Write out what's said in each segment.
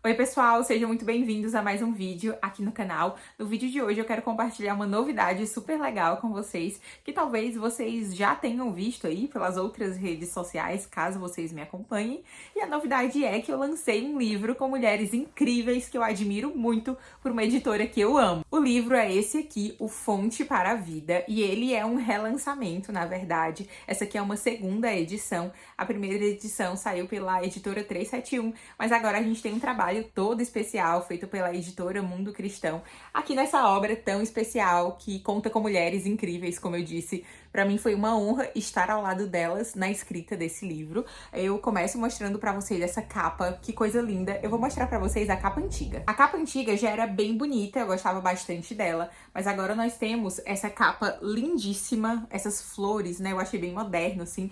Oi pessoal, sejam muito bem-vindos a mais um vídeo aqui no canal. No vídeo de hoje eu quero compartilhar uma novidade super legal com vocês, que talvez vocês já tenham visto aí pelas outras redes sociais, caso vocês me acompanhem. E a novidade é que eu lancei um livro com mulheres incríveis que eu admiro muito por uma editora que eu amo. O livro é esse aqui, O Fonte para a Vida, e ele é um relançamento, na verdade. Essa aqui é uma segunda edição. A primeira edição saiu pela editora 371, mas agora a gente tem um trabalho todo especial feito pela editora Mundo Cristão aqui nessa obra tão especial que conta com mulheres incríveis, como eu disse. Para mim foi uma honra estar ao lado delas na escrita desse livro. Eu começo mostrando para vocês essa capa, que coisa linda. Eu vou mostrar para vocês a capa antiga. A capa antiga já era bem bonita, eu gostava bastante dela, mas agora nós temos essa capa lindíssima, essas flores, né? Eu achei bem moderno, assim,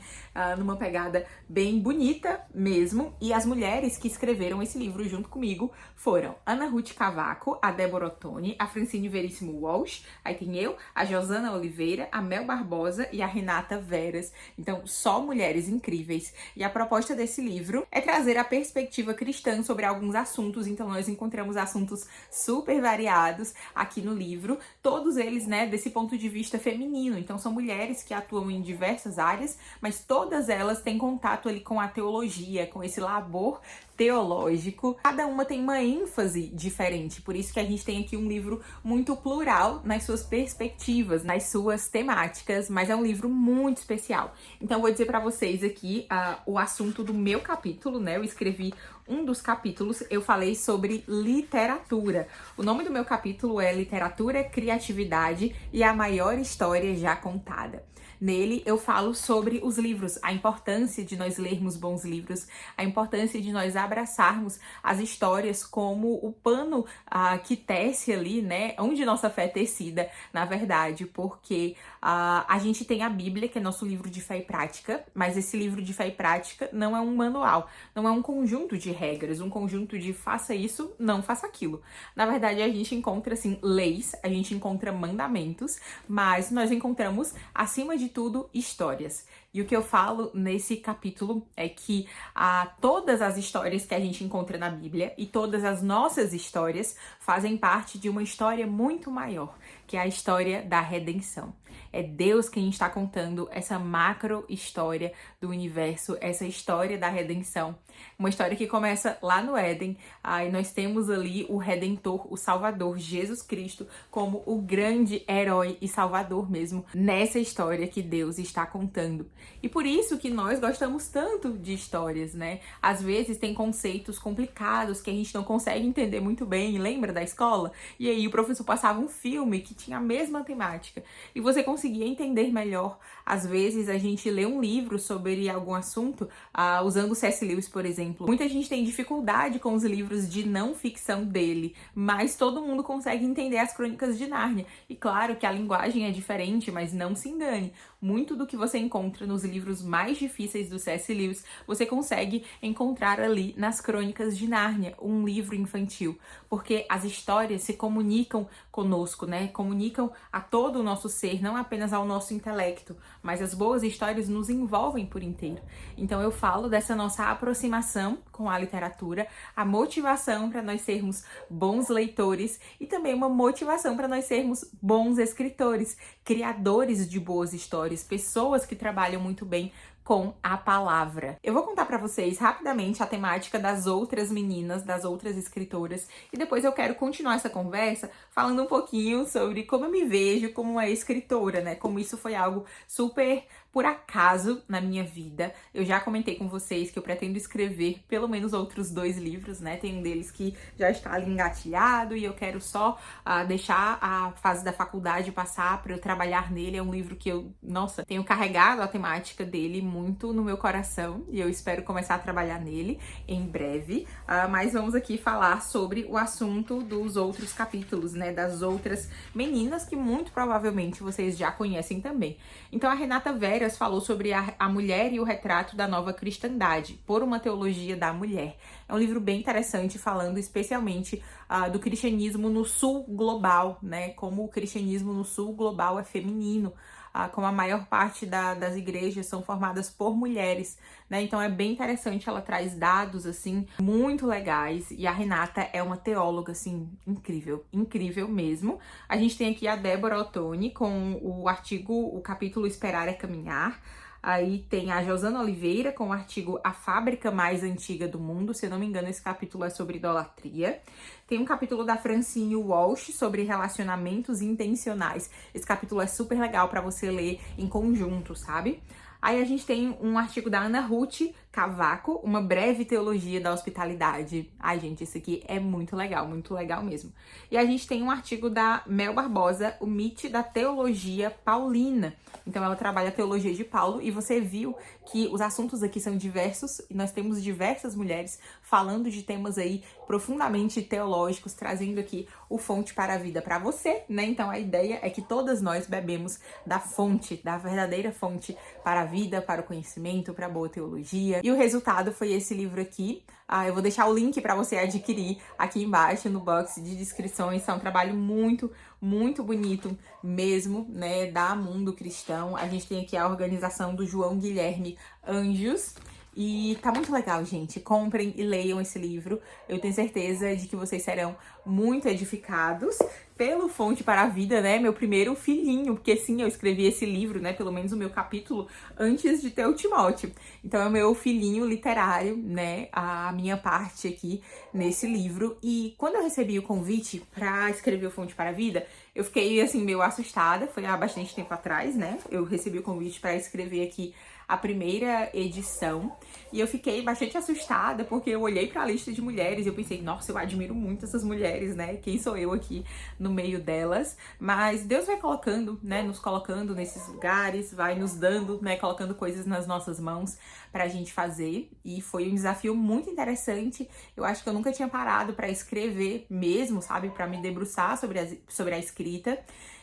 numa pegada bem bonita mesmo. E as mulheres que escreveram esse livro junto comigo foram Ana Ruth Cavaco, a Débora Ottoni, a Francine Veríssimo Walsh, aí tem eu, a Josana Oliveira, a Mel Barbosa e a Renata Veras. Então, só mulheres incríveis. E a proposta desse livro é trazer a perspectiva cristã sobre alguns assuntos. Então, nós encontramos assuntos super variados aqui no livro, todos eles, né, desse ponto de vista feminino. Então, são mulheres que atuam em diversas áreas, mas todas elas têm contato ali com a teologia, com esse labor teológico. Cada uma tem uma ênfase diferente, por isso que a gente tem aqui um livro muito plural nas suas perspectivas, nas suas temáticas, mas é um livro muito especial. Então eu vou dizer para vocês aqui o assunto do meu capítulo, né? Eu escrevi um dos capítulos, eu falei sobre literatura. O nome do meu capítulo é Literatura, Criatividade e a Maior História Já Contada. Nele eu falo sobre os livros, a importância de nós lermos bons livros, a importância de nós abraçarmos as histórias como o pano que tece ali, né, onde nossa fé é tecida, na verdade, porque a gente tem a Bíblia, que é nosso livro de fé e prática, mas esse livro de fé e prática não é um manual, não é um conjunto de regras, um conjunto de faça isso, não faça aquilo. Na verdade, a gente encontra, assim, leis, a gente encontra mandamentos, mas nós encontramos, acima de tudo, histórias. E o que eu falo nesse capítulo é que todas as histórias que a gente encontra na Bíblia e todas as nossas histórias fazem parte de uma história muito maior, que é a história da redenção. É Deus quem está contando essa macro história do universo, essa história da redenção. Uma história que começa lá no Éden, e nós temos ali o Redentor, o Salvador, Jesus Cristo, como o grande herói e salvador mesmo, nessa história que Deus está contando. E por isso que nós gostamos tanto de histórias, né? Às vezes tem conceitos complicados que a gente não consegue entender muito bem, lembra da escola? E aí o professor passava um filme que tinha a mesma temática e você conseguia entender melhor. Às vezes a gente lê um livro sobre algum assunto, usando C.S. Lewis, por exemplo. Muita gente tem dificuldade com os livros de não ficção dele, mas todo mundo consegue entender as Crônicas de Nárnia. E claro que a linguagem é diferente, mas não se engane. Muito do que você encontra nos livros mais difíceis do C.S. Lewis, você consegue encontrar ali nas Crônicas de Nárnia, um livro infantil. Porque as histórias se comunicam conosco, né? Comunicam a todo o nosso ser, não apenas ao nosso intelecto, mas as boas histórias nos envolvem por inteiro. Então eu falo dessa nossa aproximação com a literatura, a motivação para nós sermos bons leitores e também uma motivação para nós sermos bons escritores, criadores de boas histórias, pessoas que trabalham muito bem com a palavra. Eu vou contar pra vocês rapidamente a temática das outras meninas, das outras escritoras, e depois eu quero continuar essa conversa falando um pouquinho sobre como eu me vejo como uma escritora, né? Como isso foi algo super por acaso na minha vida. Eu já comentei com vocês que eu pretendo escrever pelo menos outros 2 livros, né? Tem um deles que já está ali engatilhado e eu quero só deixar a fase da faculdade passar para eu trabalhar nele. É um livro que eu, nossa, tenho carregado a temática dele muito no meu coração e eu espero começar a trabalhar nele em breve. Mas vamos aqui falar sobre o assunto dos outros capítulos, né? Das outras meninas que muito provavelmente vocês já conhecem também. Então a Renata Veras falou sobre a mulher e o retrato da nova cristandade, por uma teologia da mulher. É um livro bem interessante, falando especialmente do cristianismo no sul global, né? Como o cristianismo no sul global é feminino. como a maior parte das igrejas são formadas por mulheres, né? Então é bem interessante, ela traz dados, assim, muito legais. E a Renata é uma teóloga, assim, incrível, incrível mesmo. A gente tem aqui a Débora Ottoni com o artigo, o capítulo Esperar é Caminhar. Aí tem a Josana Oliveira com o artigo A Fábrica Mais Antiga do Mundo. Se eu não me engano, esse capítulo é sobre idolatria. Tem um capítulo da Francine Walsh sobre relacionamentos intencionais. Esse capítulo é super legal para você ler em conjunto, sabe? Aí a gente tem um artigo da Ana Ruth Cavaco, Uma Breve Teologia da Hospitalidade. Ai, gente, esse aqui é muito legal mesmo. E a gente tem um artigo da Mel Barbosa, O Mito da Teologia Paulina. Então ela trabalha a teologia de Paulo e você viu que os assuntos aqui são diversos e nós temos diversas mulheres falando de temas aí profundamente teológicos, trazendo aqui o Fonte para a Vida para você, né? Então a ideia é que todas nós bebemos da fonte, da verdadeira fonte para a vida, para o conhecimento, para a boa teologia. E o resultado foi esse livro aqui. Eu vou deixar o link para você adquirir aqui embaixo no box de descrições. É um trabalho muito bonito mesmo, né, da Mundo Cristão. A gente tem aqui a organização do João Guilherme Anjos. E tá muito legal, gente. Comprem e leiam esse livro. Eu tenho certeza de que vocês serão muito edificados pelo Fonte para a Vida, né? Meu primeiro filhinho, porque sim, eu escrevi esse livro, né? Pelo menos o meu capítulo, antes de ter o Timóteo. Então é o meu filhinho literário, né? A minha parte aqui nesse livro. E quando eu recebi o convite para escrever o Fonte para a Vida, eu fiquei, assim, meio assustada. Foi há bastante tempo atrás, né? Eu recebi o convite para escrever aqui a primeira edição, e eu fiquei bastante assustada, porque eu olhei para a lista de mulheres e eu pensei, nossa, eu admiro muito essas mulheres, né? Quem sou eu aqui no meio delas? Mas Deus vai colocando, né? Nos colocando nesses lugares, vai nos dando, né? Colocando coisas nas nossas mãos pra gente fazer, e foi um desafio muito interessante. Eu acho que eu nunca tinha parado para escrever mesmo, sabe? Para me debruçar sobre a escrita.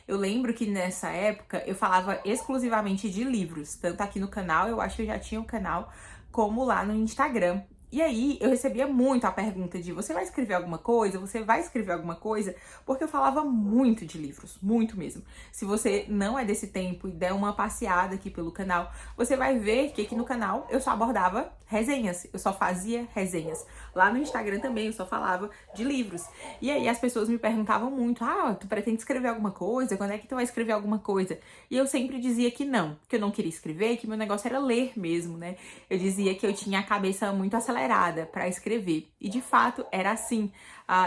Eu lembro que nessa época eu falava exclusivamente de livros, tanto aqui no canal, eu acho que eu já tinha um canal, como lá no Instagram. E aí eu recebia muito a pergunta de você vai escrever alguma coisa? Você vai escrever alguma coisa? Porque eu falava muito de livros, muito mesmo. Se você não é desse tempo e der uma passeada aqui pelo canal, você vai ver que aqui no canal eu só abordava resenhas, eu só fazia resenhas. Lá no Instagram também eu só falava de livros. E aí as pessoas me perguntavam muito, tu pretende escrever alguma coisa? Quando é que tu vai escrever alguma coisa? E eu sempre dizia que não, que eu não queria escrever, que meu negócio era ler mesmo, né? Eu dizia que eu tinha a cabeça muito acelerada para escrever. E de fato era assim.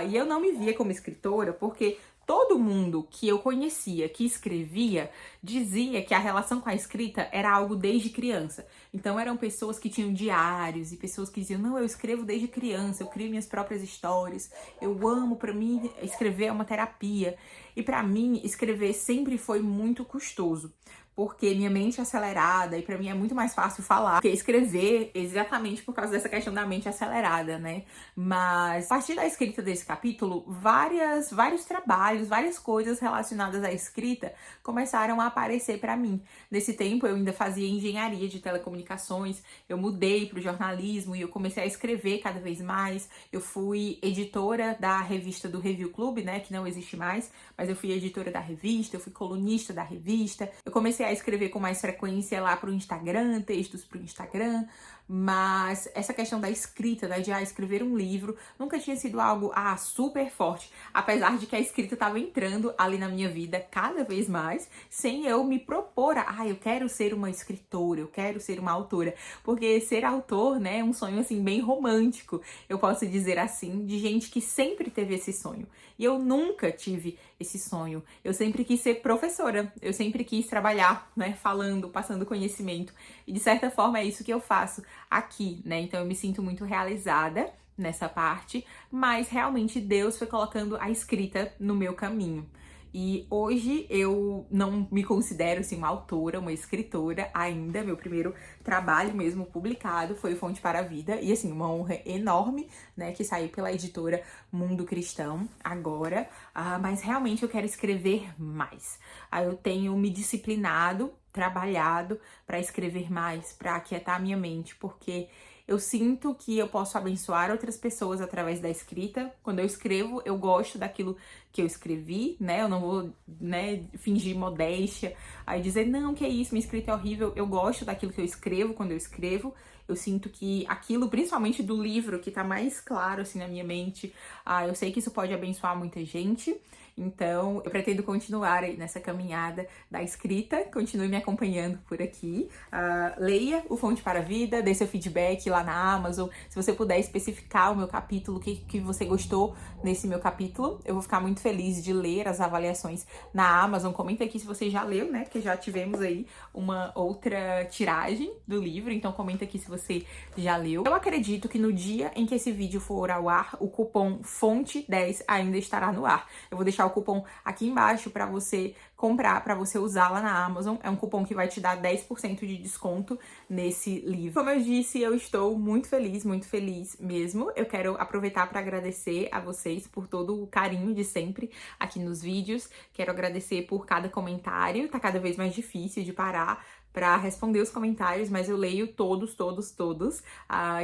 E eu não me via como escritora porque todo mundo que eu conhecia que escrevia dizia que a relação com a escrita era algo desde criança. Então eram pessoas que tinham diários e pessoas que diziam, não, eu escrevo desde criança, eu crio minhas próprias histórias, eu amo, para mim escrever é uma terapia. E para mim escrever sempre foi muito custoso, porque minha mente é acelerada e pra mim é muito mais fácil falar que escrever, exatamente por causa dessa questão da mente acelerada, né? Mas a partir da escrita desse capítulo, vários trabalhos, várias coisas relacionadas à escrita começaram a aparecer pra mim. Nesse tempo eu ainda fazia engenharia de telecomunicações, eu mudei pro jornalismo e eu comecei a escrever cada vez mais. Eu fui editora da revista do Review Club, né, que não existe mais, mas eu fui editora da revista, eu fui colunista da revista. Eu comecei a escrever com mais frequência lá pro Instagram, textos pro Instagram, mas essa questão da escrita, né, de escrever um livro, nunca tinha sido algo super forte, apesar de que a escrita estava entrando ali na minha vida cada vez mais, sem eu me propor eu quero ser uma escritora, eu quero ser uma autora, porque ser autor, né, é um sonho assim bem romântico, eu posso dizer assim, de gente que sempre teve esse sonho, e eu nunca tive esse sonho. Eu sempre quis ser professora, eu sempre quis trabalhar, né, falando, passando conhecimento, e de certa forma é isso que eu faço aqui, né, então eu me sinto muito realizada nessa parte, mas realmente Deus foi colocando a escrita no meu caminho. E hoje eu não me considero assim uma autora, uma escritora ainda. Meu primeiro trabalho mesmo publicado foi o Fonte para a Vida. E assim, uma honra enorme, né, que saiu pela editora Mundo Cristão agora. Mas realmente eu quero escrever mais. Eu tenho me disciplinado, trabalhado para escrever mais, para aquietar a minha mente, porque Eu sinto que eu posso abençoar outras pessoas através da escrita. Quando eu escrevo, eu gosto daquilo que eu escrevi, né? Eu não vou, né, fingir modéstia, aí dizer, não, que é isso, minha escrita é horrível. Eu gosto daquilo que eu escrevo quando eu escrevo. Eu sinto que aquilo, principalmente do livro, que tá mais claro, assim, na minha mente, eu sei que isso pode abençoar muita gente. Então, eu pretendo continuar aí nessa caminhada da escrita, continue me acompanhando por aqui. Leia o Fonte para a Vida, dê seu feedback lá na Amazon. Se você puder especificar o meu capítulo, o que você gostou nesse meu capítulo, eu vou ficar muito feliz de ler as avaliações na Amazon. Comenta aqui se você já leu, né? Porque já tivemos aí uma outra tiragem do livro, então comenta aqui se você já leu. Eu acredito que no dia em que esse vídeo for ao ar, o cupom FONTE10 ainda estará no ar. Eu vou deixar o cupom aqui embaixo para você comprar, para você usar lá na Amazon. É um cupom que vai te dar 10% de desconto nesse livro. Como eu disse, eu estou muito feliz mesmo. Eu quero aproveitar para agradecer a vocês por todo o carinho de sempre aqui nos vídeos. Quero agradecer por cada comentário. Tá cada vez mais difícil de parar para responder os comentários, mas eu leio todos.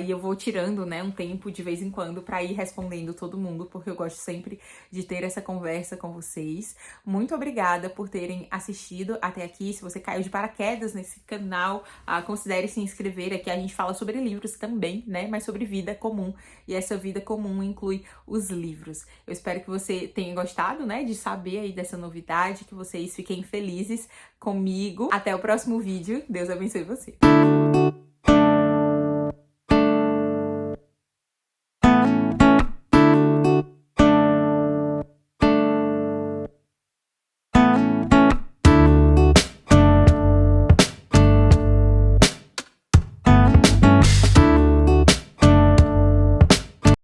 E eu vou tirando, né, um tempo de vez em quando para ir respondendo todo mundo, porque eu gosto sempre de ter essa conversa com vocês. Muito obrigada por terem assistido até aqui. Se você caiu de paraquedas nesse canal, considere se inscrever. Aqui a gente fala sobre livros também, né, mas sobre vida comum. E essa vida comum inclui os livros. Eu espero que você tenha gostado, né, de saber aí dessa novidade, que vocês fiquem felizes comigo. Até o próximo vídeo. Deus abençoe você.